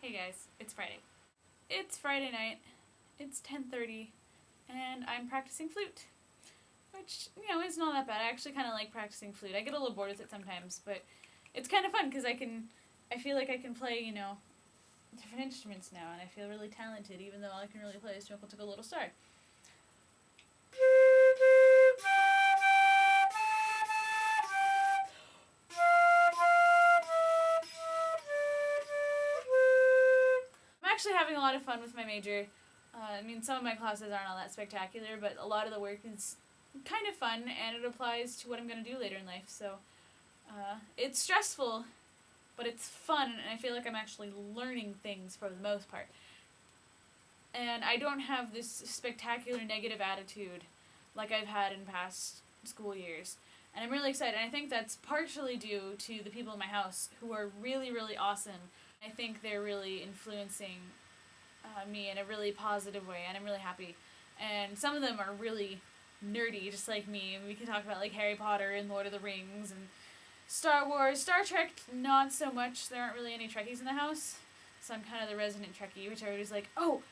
Hey guys, it's Friday. It's Friday night, it's 10:30, and I'm practicing flute. Which, is not that bad. I actually kind of like practicing flute. I get a little bored with it sometimes, but it's kind of fun because I feel like I can play, different instruments now, and I feel really talented, even though all I can really play is Twinkle Twinkle Little Star. I'm actually having a lot of fun with my major. Some of my classes aren't all that spectacular, but a lot of the work is kind of fun, and it applies to what I'm going to do later in life, so it's stressful, but it's fun, and I feel like I'm actually learning things for the most part. And I don't have this spectacular negative attitude like I've had in past school years. And I'm really excited. And I think that's partially due to the people in my house who are really, really awesome. I think they're really influencing me in a really positive way, and I'm really happy. And some of them are really nerdy, just like me. We can talk about like Harry Potter and Lord of the Rings and Star Wars. Star Trek, not so much. There aren't really any Trekkies in the house. So I'm kind of the resident Trekkie, which everybody's like, oh,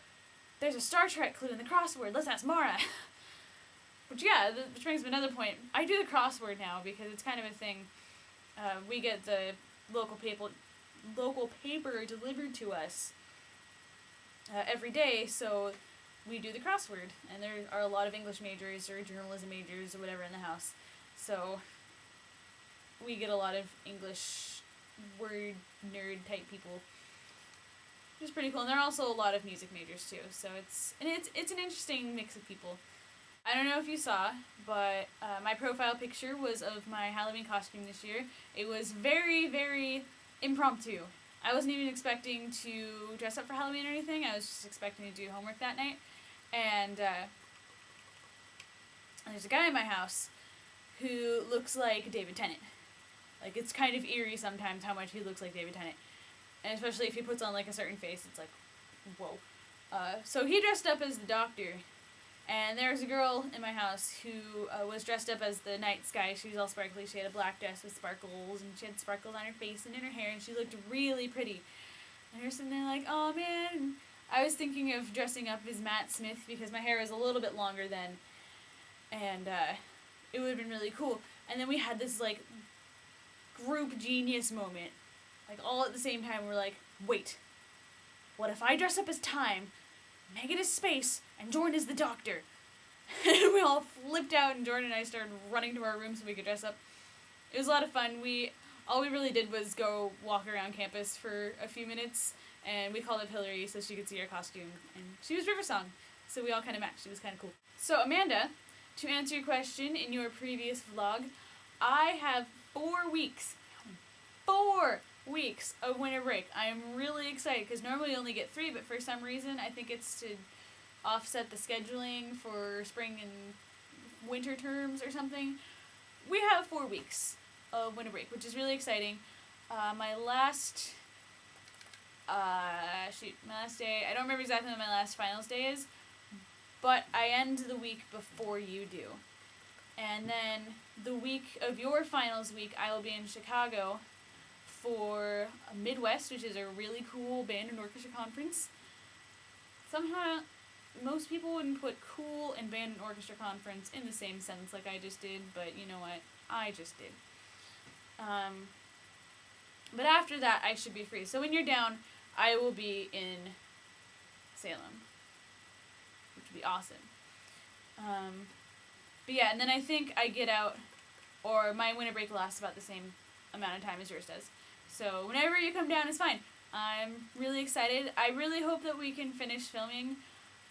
there's a Star Trek clue in the crossword. Let's ask Mara. Which brings me another point. I do the crossword now because it's kind of a thing. We get the local paper delivered to us every day, so we do the crossword. And there are a lot of English majors or journalism majors or whatever in the house. So we get a lot of English word nerd type people. Which is pretty cool. And there are also a lot of music majors too. So it's an interesting mix of people. I don't know if you saw, but my profile picture was of my Halloween costume this year. It was very, very impromptu. I wasn't even expecting to dress up for Halloween or anything. I was just expecting to do homework that night. And there's a guy in my house who looks like David Tennant. Like, it's kind of eerie sometimes how much he looks like David Tennant. And especially if he puts on, like, a certain face, it's like, whoa. So he dressed up as the doctor. And there was a girl in my house who was dressed up as the night sky. She was all sparkly. She had a black dress with sparkles, and she had sparkles on her face and in her hair, and she looked really pretty. And I was sitting there like, oh man. And I was thinking of dressing up as Matt Smith because my hair was a little bit longer then. And it would have been really cool. And then we had this, like, group genius moment. Like, all at the same time, we're like, wait. What if I dress up as time, Megan is space, and Jordan is the doctor? And we all flipped out, and Jordan and I started running to our room so we could dress up. It was a lot of fun. All we really did was go walk around campus for a few minutes, and we called up Hillary so she could see our costume. And she was Riversong, so we all kind of matched. It was kind of cool. So, Amanda, to answer your question in your previous vlog, I have 4 weeks. 4 weeks of winter break. I am really excited because normally we only get 3, but for some reason I think it's to offset the scheduling for spring and winter terms or something. We have 4 weeks of winter break, which is really exciting. My last day, I don't remember exactly when my last finals day is, but I end the week before you do. And then the week of your finals week, I will be in Chicago for a Midwest, which is a really cool band and orchestra conference. Somehow, most people wouldn't put cool and band and orchestra conference in the same sentence like I just did, but you know what? I just did. But after that, I should be free. So when you're down, I will be in Salem, which would be awesome. But yeah, and then I think I get out, or my winter break lasts about the same amount of time as yours does. So whenever you come down is fine. I'm really excited. I really hope that we can finish filming.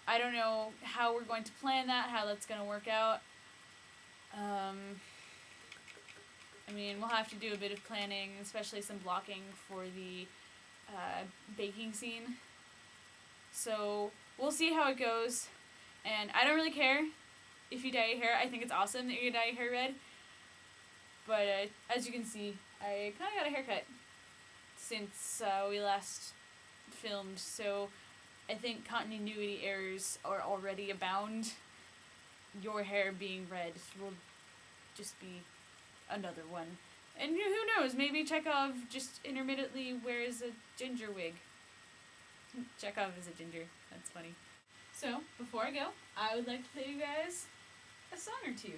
I don't know how we're going to plan that, how that's going to work out. We'll have to do a bit of planning, especially some blocking for the baking scene. So we'll see how it goes. And I don't really care if you dye your hair. I think it's awesome that you dye your hair red. But as you can see, I kind of got a haircut since we last filmed, so I think continuity errors are already abound. Your hair being red will just be another one. And who knows, maybe Chekhov just intermittently wears a ginger wig. Chekhov is a ginger. That's funny. So, before I go, I would like to play you guys a song or two.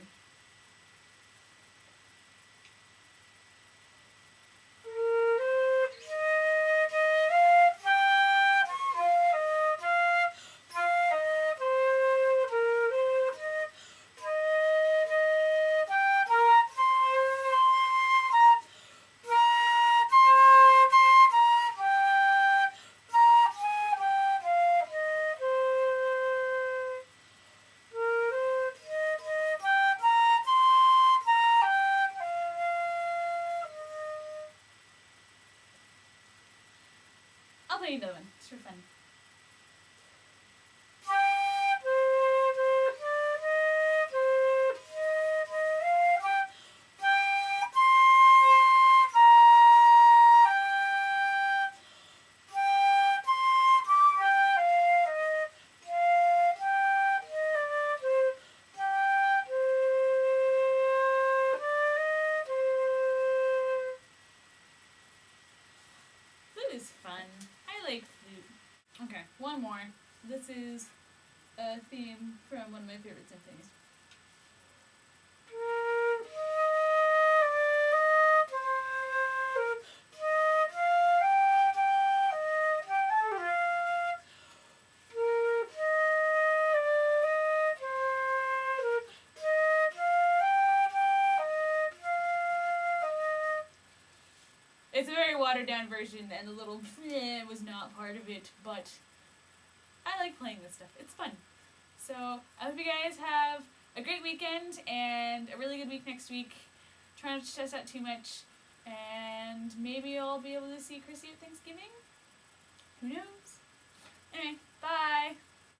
I'll play you another one. It's for fun. Flute is fun. I like flute. Okay, one more. This is a theme from one of my favorite symphonies. It's a very watered down version, and the little was not part of it, but I like playing this stuff. It's fun. So I hope you guys have a great weekend and a really good week next week. Try not to stress out too much, and maybe I'll be able to see Chrissy at Thanksgiving. Who knows?